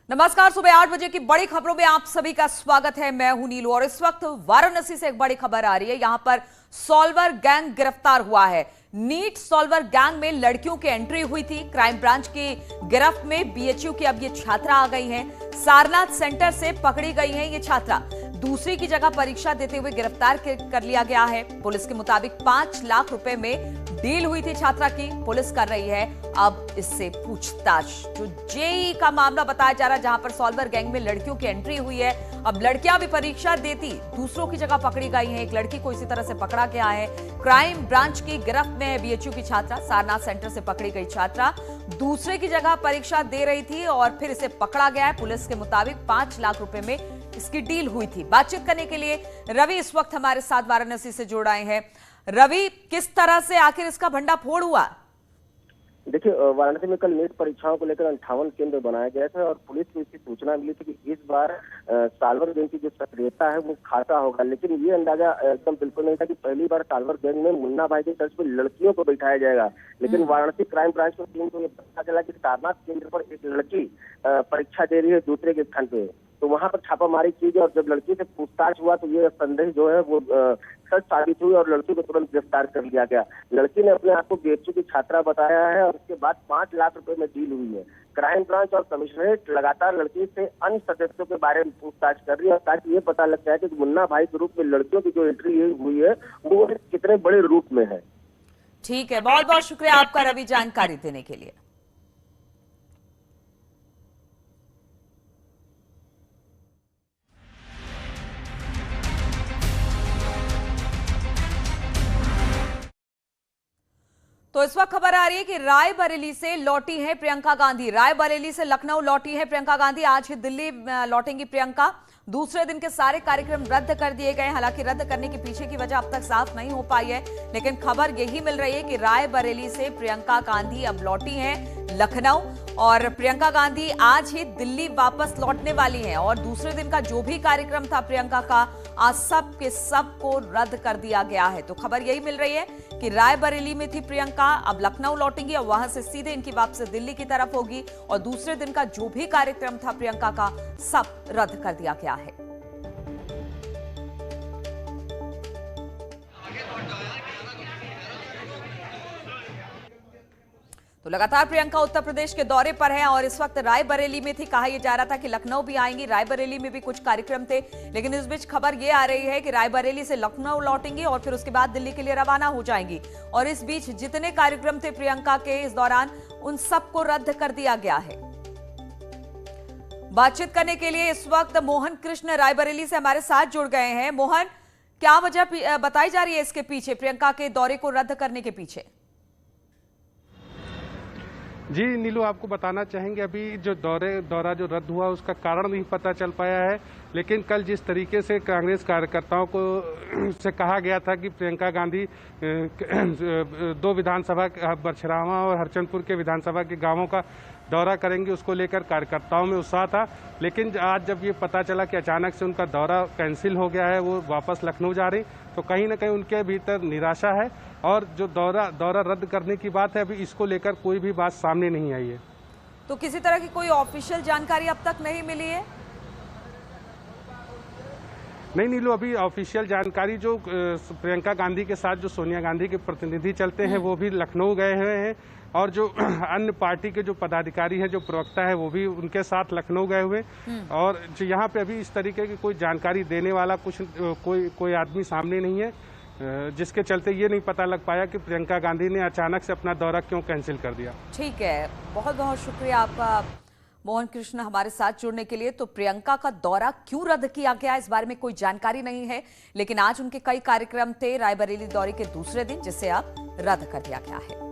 नमस्कार। सुबह 8 बजे की बड़ी खबरों में आप सभी का स्वागत है। मैं हूं नीलू और इस वक्त वाराणसी से एक बड़ी खबर आ रही है। यहां पर सॉल्वर गैंग गिरफ्तार हुआ है। नीट सॉल्वर गैंग में लड़कियों की एंट्री हुई थी। क्राइम ब्रांच की गिरफ्त में बीएचयू की अब ये छात्रा आ गई हैं। सारनाथ सेंटर से पकड़ी गई हैं ये छात्रा। दूसरी की जगह परीक्षा देते हुए गिरफ्तार कर लिया गया है। पुलिस के मुताबिक 5 लाख रुपए में डील हुई थी छात्रा की। पुलिस कर रही है अब इससे पूछताछ। जो जेईई का मामला बताया जा रहा है, जहां पर सॉल्वर गैंग में लड़कियों की एंट्री हुई है। अब लड़कियां भी परीक्षा देती दूसरों की जगह पकड़ी गई हैं। एक लड़की को इसी तरह से पकड़ा गया है। क्राइम ब्रांच की गिरफ्त में है बीएचयू की छात्रा। सारनाथ सेंटर से पकड़ी गई छात्रा दूसरे की जगह परीक्षा दे रही थी और फिर इसे पकड़ा गया है। पुलिस के मुताबिक 5 लाख रुपए में इसकी डील हुई थी। बातचीत करने के लिए रवि इस वक्त हमारे साथ वाराणसी से जुड़ आए हैं। रवि, किस तरह से आखिर इसका भंडाफोड़ हुआ? देखिए, वाराणसी में कल नीट परीक्षाओं को लेकर 58 केंद्र बनाए गए थे और पुलिस को इसकी सूचना मिली थी कि इस बार साल्वर गैंग की जो सक्रियता है वो खाता होगा। लेकिन ये अंदाजा एकदम बिल्कुल नहीं था कि पहली बार साल्वर गैंग में मुन्ना भाई के तर्ज पर लड़कियों को बैठाया जाएगा। लेकिन वाराणसी क्राइम ब्रांच की टीम को ये पता चला कि सारनाथ केंद्र पर एक लड़की परीक्षा दे रही है दूसरे के स्थान पे। तो वहां पर छापामारी की गई और जब लड़की से पूछताछ हुआ तो ये संदेह जो है वो सच साबित हुई और लड़की को तुरंत गिरफ्तार कर लिया गया। लड़की ने अपने आप को बीएचयू की छात्रा बताया है और उसके बाद 5 लाख रुपए में डील हुई है। क्राइम ब्रांच और कमिश्नरेट लगातार लड़की से अन्य सदस्यों के बारे में पूछताछ कर रही है ताकि ये पता लग जाए कि मुन्ना भाई के रूप में लड़कियों की जो एंट्री हुई है वो कितने बड़े रूप में है। ठीक है, बहुत बहुत शुक्रिया आपका रवि जानकारी देने के लिए। तो इस वक्त खबर आ रही है कि रायबरेली से लौटी है प्रियंका गांधी। रायबरेली से लखनऊ लौटी है प्रियंका गांधी। आज ही दिल्ली लौटेंगी प्रियंका। दूसरे दिन के सारे कार्यक्रम रद्द कर दिए गए। हालांकि रद्द करने के पीछे की वजह अब तक साफ नहीं हो पाई है, लेकिन खबर यही मिल रही है कि रायबरेली से प्रियंका गांधी अब लौटी हैं लखनऊ और प्रियंका गांधी आज ही दिल्ली वापस लौटने वाली हैं। और दूसरे दिन का जो भी कार्यक्रम था प्रियंका का, आज सब के सब को रद्द कर दिया गया है। तो खबर यही मिल रही है कि रायबरेली में थी प्रियंका, अब लखनऊ लौटेंगी और वहां से सीधे इनकी वापसी दिल्ली की तरफ होगी। और दूसरे दिन का जो भी कार्यक्रम था प्रियंका का, सब रद्द कर दिया गया है। तो लगातार प्रियंका उत्तर प्रदेश के दौरे पर है और इस वक्त रायबरेली में थी। कहा यह जा रहा था कि लखनऊ भी आएंगी, रायबरेली में भी कुछ कार्यक्रम थे, लेकिन इस बीच खबर यह आ रही है कि रायबरेली से लखनऊ लौटेंगी और फिर उसके बाद दिल्ली के लिए रवाना हो जाएंगी। और इस बीच जितने कार्यक्रम थे प्रियंका के इस दौरान, उन सबको रद्द कर दिया गया है। बातचीत करने के लिए इस वक्त मोहन कृष्ण रायबरेली से हमारे साथ जुड़ गए हैं। मोहन, क्या वजह बताई जा रही है इसके पीछे, प्रियंका के दौरे को रद्द करने के पीछे? जी नीलू, आपको बताना चाहेंगे अभी जो दौरा जो रद्द हुआ उसका कारण नहीं पता चल पाया है। लेकिन कल जिस तरीके से कांग्रेस कार्यकर्ताओं को से कहा गया था कि प्रियंका गांधी 2 विधानसभा बरछरावा और हरचंदपुर के विधानसभा के गांवों का दौरा करेंगे, उसको लेकर कार्यकर्ताओं में उत्साह था। लेकिन आज जब ये पता चला कि अचानक से उनका दौरा कैंसिल हो गया है, वो वापस लखनऊ जा रही, तो कहीं ना कहीं उनके भीतर निराशा है। और जो दौरा रद्द करने की बात है, अभी इसको लेकर कोई भी बात सामने नहीं आई है। तो किसी तरह की कोई ऑफिशियल जानकारी अब तक नहीं मिली है? नहीं नीलू, अभी ऑफिशियल जानकारी जो प्रियंका गांधी के साथ जो सोनिया गांधी के प्रतिनिधि चलते हैं वो भी लखनऊ गए हुए हैं और जो अन्य पार्टी के जो पदाधिकारी हैं, जो प्रवक्ता है, वो भी उनके साथ लखनऊ गए हुए। और जो यहाँ पे अभी इस तरीके की कोई जानकारी देने वाला कोई आदमी सामने नहीं है, जिसके चलते ये नहीं पता लग पाया कि प्रियंका गांधी ने अचानक से अपना दौरा क्यों कैंसिल कर दिया। ठीक है, बहुत बहुत शुक्रिया आपका मोहन कृष्ण हमारे साथ जुड़ने के लिए। तो प्रियंका का दौरा क्यों रद्द किया गया, इस बारे में कोई जानकारी नहीं है, लेकिन आज उनके कई कार्यक्रम थे रायबरेली दौरे के दूसरे दिन, जिसे अब रद्द कर दिया गया है।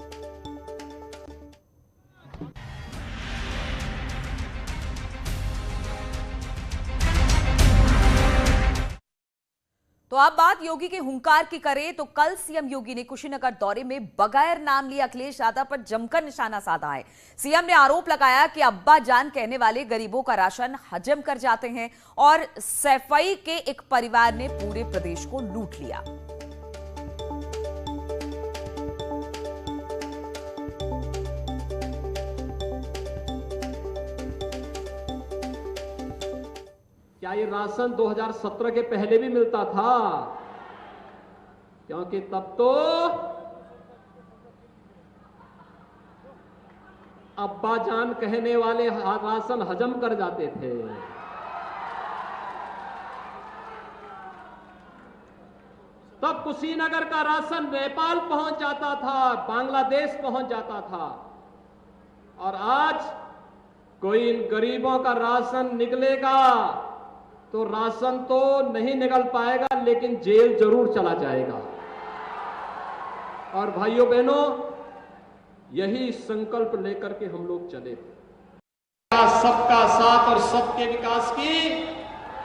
तो अब बात योगी के हुंकार की करें तो कल सीएम योगी ने कुशीनगर दौरे में बगैर नाम लिए अखिलेश यादव पर जमकर निशाना साधा है। सीएम ने आरोप लगाया कि अब्बा जान कहने वाले गरीबों का राशन हजम कर जाते हैं और सैफई के एक परिवार ने पूरे प्रदेश को लूट लिया। क्या ये राशन 2017 के पहले भी मिलता था? क्योंकि तब तो अब्बा जान कहने वाले राशन हजम कर जाते थे। तब कुशीनगर का राशन नेपाल पहुंच जाता था, बांग्लादेश पहुंच जाता था। और आज कोई इन गरीबों का राशन निकलेगा तो राशन तो नहीं निकल पाएगा, लेकिन जेल जरूर चला जाएगा। और भाइयों बहनों, यही संकल्प लेकर के हम लोग चले थे। सबका साथ और सबके विकास की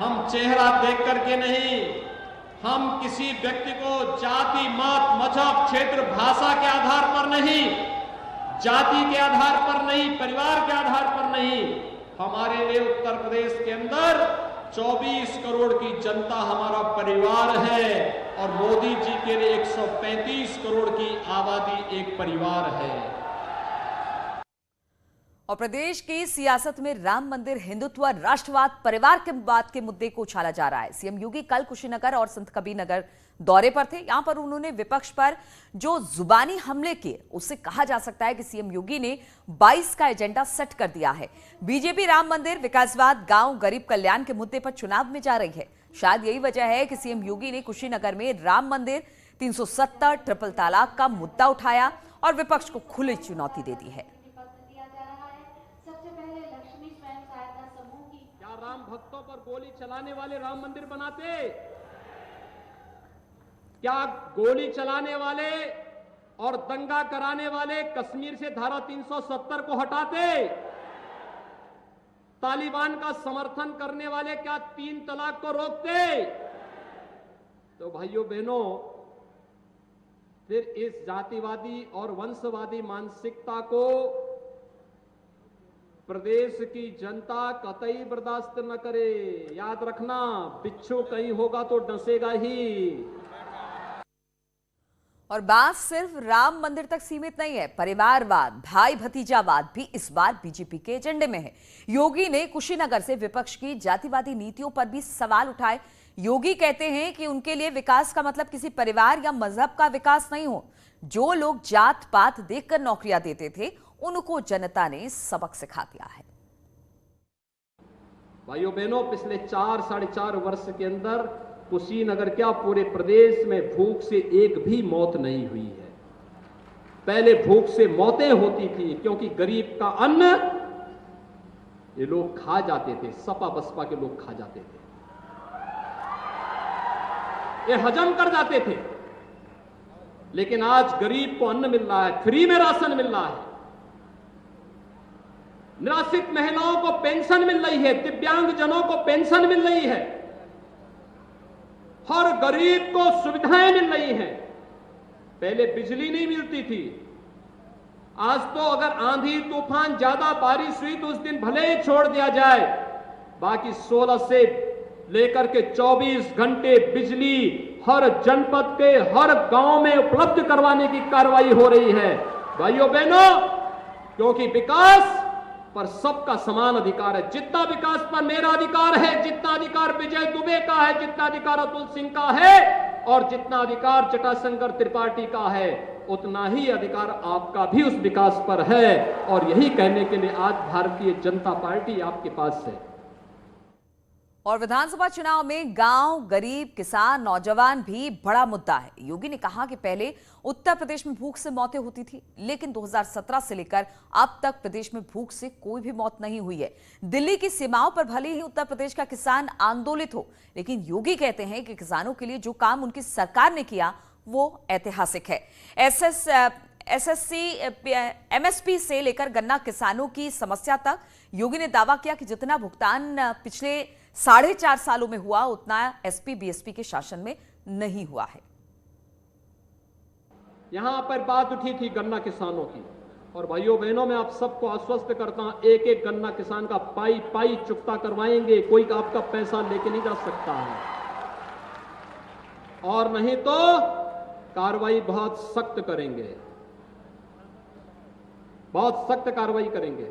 हम चेहरा देख करके नहीं, हम किसी व्यक्ति को जाति, मत, मजहब, क्षेत्र, भाषा के आधार पर नहीं, जाति के आधार पर नहीं, परिवार के आधार पर नहीं, हमारे लिए उत्तर प्रदेश के अंदर 24 करोड़ की जनता हमारा परिवार है और मोदी जी के लिए 135 करोड़ की आबादी एक परिवार है। और प्रदेश की सियासत में राम मंदिर, हिंदुत्व, राष्ट्रवाद, परिवार के वाद के मुद्दे को उछाला जा रहा है। सीएम योगी कल कुशीनगर और संत कबीरनगर दौरे पर थे। यहां पर उन्होंने विपक्ष पर जो जुबानी हमले किए, उससे कहा जा सकता है कि सीएम योगी ने 22 का एजेंडा सेट कर दिया है। बीजेपी राम मंदिर, विकासवाद, गांव, गरीब कल्याण के मुद्दे पर चुनाव में जा रही है। शायद यही वजह है कि सीएम योगी ने कुशीनगर में राम मंदिर, 370, ट्रिपल तलाक का मुद्दा उठाया और विपक्ष को खुली चुनौती दे दी है। राम भक्तों पर गोली चलाने वाले राम मंदिर बनाते? क्या गोली चलाने वाले और दंगा कराने वाले कश्मीर से धारा 370 को हटाते? तालिबान का समर्थन करने वाले क्या 3 तलाक को रोकते? तो भाइयों बहनों, फिर इस जातिवादी और वंशवादी मानसिकता को प्रदेश की जनता कतई बर्दाश्त न करे। याद रखना, बिच्छू कहीं होगा तो डसेगा ही। और बात सिर्फ राम मंदिर तक सीमित नहीं है। परिवारवाद, भाई भतीजावाद भी इस बार बीजेपी के एजेंडे में है। योगी ने कुशीनगर से विपक्ष की जातिवादी नीतियों पर भी सवाल उठाए। योगी कहते हैं कि उनके लिए विकास का मतलब किसी परिवार या मजहब का विकास नहीं हो। जो लोग जात पात देखकर नौकरियां देते थे, उनको जनता ने सबक सिखा दिया है। भाइयों बहनों, पिछले 4-4.5 वर्ष के अंदर कुशीनगर क्या पूरे प्रदेश में भूख से एक भी मौत नहीं हुई है। पहले भूख से मौतें होती थी क्योंकि गरीब का अन्न ये लोग खा जाते थे, सपा बसपा के लोग खा जाते थे, ये हजम कर जाते थे। लेकिन आज गरीब को अन्न मिल रहा है, फ्री में राशन मिल रहा है, निराश्रित महिलाओं को पेंशन मिल रही है, दिव्यांग जनों को पेंशन मिल रही है, हर गरीब को सुविधाएं मिल रही हैं। पहले बिजली नहीं मिलती थी, आज तो अगर आंधी तूफान ज्यादा बारिश हुई तो उस दिन भले ही छोड़ दिया जाए, बाकी 16 से लेकर के 24 घंटे बिजली हर जनपद के हर गांव में उपलब्ध करवाने की कार्रवाई हो रही है। भाइयों बहनों, क्योंकि विकास पर सबका समान अधिकार है। जितना विकास पर मेरा अधिकार है, जितना अधिकार विजय दुबे का है, जितना अधिकार अतुल सिंह का है और जितना अधिकार जटाशंकर त्रिपाठी का है, उतना ही अधिकार आपका भी उस विकास पर है। और यही कहने के लिए आज भारतीय जनता पार्टी आपके पास है। और विधानसभा चुनाव में गांव, गरीब, किसान, नौजवान भी बड़ा मुद्दा है। योगी ने कहा कि पहले उत्तर प्रदेश में भूख से मौतें होती थी, लेकिन 2017 से लेकर अब तक प्रदेश में भूख से कोई भी मौत नहीं हुई है। दिल्ली की सीमाओं पर भले ही उत्तर प्रदेश का किसान आंदोलित हो, लेकिन योगी कहते हैं कि किसानों के लिए जो काम उनकी सरकार ने किया वो ऐतिहासिक है। एमएसपी से लेकर गन्ना किसानों की समस्या तक योगी ने दावा किया कि जितना भुगतान पिछले 4.5 सालों में हुआ, उतना एसपी बीएसपी के शासन में नहीं हुआ है। यहां पर बात उठी थी गन्ना किसानों की, और भाइयों बहनों, मैं आप सबको आश्वस्त करता हूं, एक एक गन्ना किसान का पाई पाई चुकता करवाएंगे। कोई आपका पैसा लेके नहीं जा सकता है, और नहीं तो कार्रवाई बहुत सख्त करेंगे, बहुत सख्त कार्रवाई करेंगे।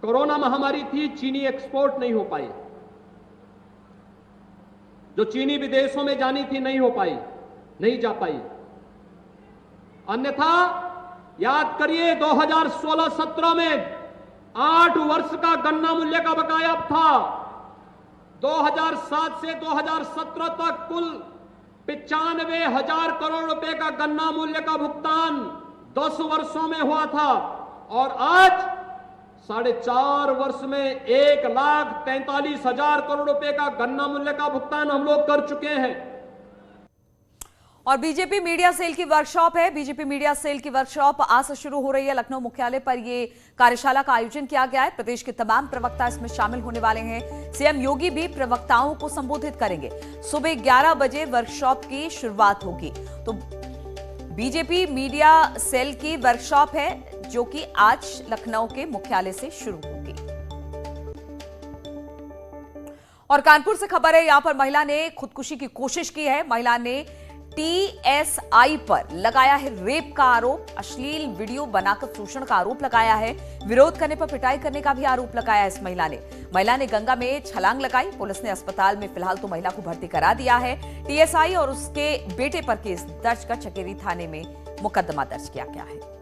कोरोना महामारी थी, चीनी एक्सपोर्ट नहीं हो पाई, जो चीनी विदेशों में जानी थी नहीं हो पाई, नहीं जा पाई। अन्यथा याद करिए 2016-17 में 8 वर्ष का गन्ना मूल्य का बकाया था। 2007 से 2017 तक कुल 95,000 करोड़ रुपए का गन्ना मूल्य का भुगतान 10 वर्षों में हुआ था, और आज 4.5 वर्ष में 1,43,000 करोड़ रुपए का गन्ना मूल्य का भुगतान हम लोग कर चुके हैं। और बीजेपी मीडिया सेल की वर्कशॉप है। बीजेपी मीडिया सेल की वर्कशॉप आज से शुरू हो रही है। लखनऊ मुख्यालय पर ये कार्यशाला का आयोजन किया गया है। प्रदेश के तमाम प्रवक्ता इसमें शामिल होने वाले हैं। सीएम योगी भी प्रवक्ताओं को संबोधित करेंगे। सुबह 11 बजे वर्कशॉप की शुरुआत होगी। तो बीजेपी मीडिया सेल की वर्कशॉप है जो कि आज लखनऊ के मुख्यालय से शुरू होगी। और कानपुर से खबर है, यहां पर महिला ने खुदकुशी की कोशिश की है। महिला ने टीएसआई पर लगाया है रेप का आरोप, अश्लील वीडियो बनाकर शोषण का आरोप लगाया है। विरोध करने पर पिटाई करने का भी आरोप लगाया है इस महिला ने गंगा में छलांग लगाई। पुलिस ने अस्पताल में फिलहाल तो महिला को भर्ती करा दिया है। टीएसआई और उसके बेटे पर केस दर्ज कर चकेरी थाने में मुकदमा दर्ज किया गया है।